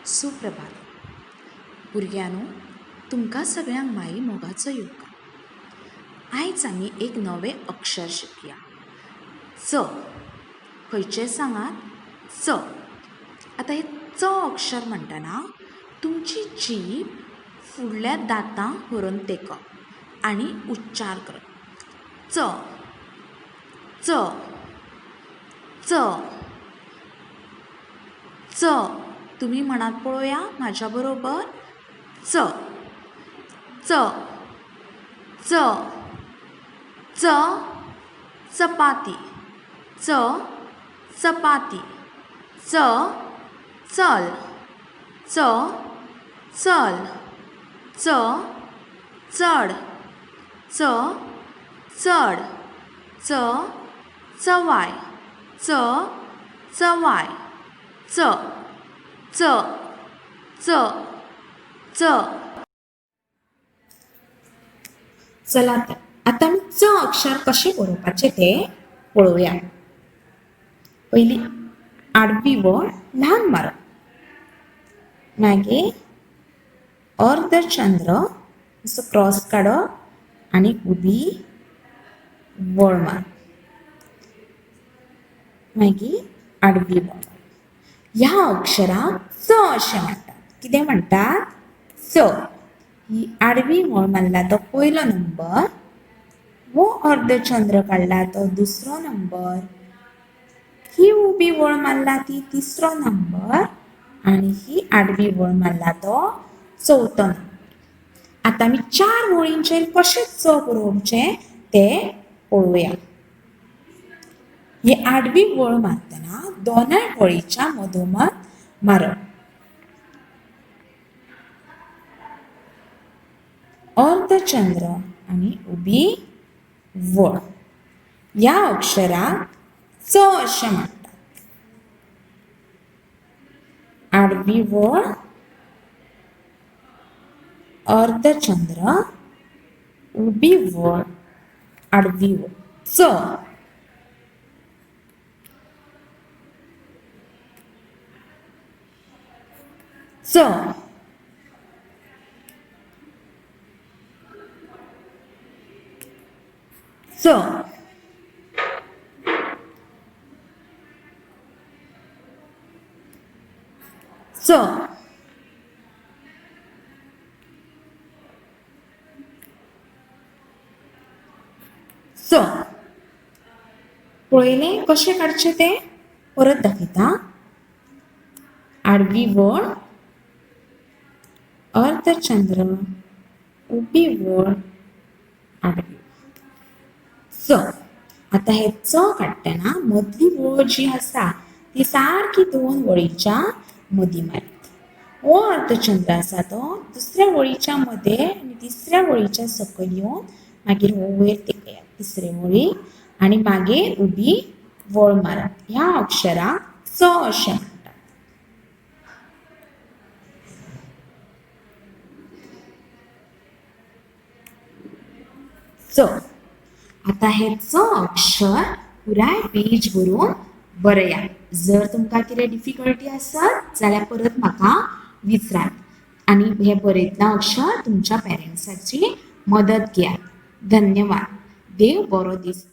सुप्रभात भुरग्यांनो, तुमकां सगळ्यांक माई मोगाचो योगा. आयज आमी एक नवें अक्षर शिकया. च. खंयचें सांगात? च. आतां हे च अक्षर म्हणटना तुमची जीभ फुडल्या दांतांक व्हरून तेकप आनी उच्चार करप. च च च च. तुम्ही म्हणात पळोवया म्हाज्या बरोबर. च च च च. चपाती. च चपाती. च चल. च चल. च चड. च चड. च चवाय. च चवाय. च च च च. चला तर आता मी च अक्षर कशें बरोवपाचें तें पळोवया. पयली आडवी वळ ल्हान मारप, मागीर अर्धचंद्र असो क्रॉस काडप आनी उबी वळ मारप, मागीर आडवी वळ. ह्या अक्षराक च अशें म्हणटात. कितें म्हणटात? च. ही आडवी वळ मारला तो पयलो नंबर, वो अर्धचंद्र काडला तो दुसरो नंबर, ही उबी वळ मारला ती तिसरो नंबर आनी ही आडवी वळ मारला तो चवथो नंबर. आता आमी 4 वळींचेर कशें च बरोवचें तें पळोवया. ही आडवी वळ मारतना दोनाय वळीच्या मधोमध मारप. अर्धचंद्र आनी उबी वळ. ह्या अक्षराक च अशें म्हणटात. आडवी वळ, अर्धचंद्र, उबी वळ, आडवी वळ. च. च. च. च. च. पळयलें कशें काडचें तें? परत दाखयता. आडवी वळ, अर्धचंद्र, उबी वळ, आडवी. च. आता हे च काडटना मदली वळ जी आसा ती सारकी 2 वळीच्या मदीं मारता. हो अर्धचंद्र आसा तो दुसऱ्या वळीच्या मदे आनी तिसऱ्या वळीच्या सकयल येवन मागीर हो वयर तेकया तिसरे वळी आनी मागीर उबी वळ मारप. ह्या अक्षराक च अशें म्हणटात. च. आता हे च अक्षर पुराय पेज भरून बरया. जर तुमकां कितें डिफिकल्टी आसत जाल्यार परत म्हाका विचारात आनी हे बरयतना अक्षर तुमच्या पेरेंट्साची मदत घेयात. धन्यवाद. देव बरो दीस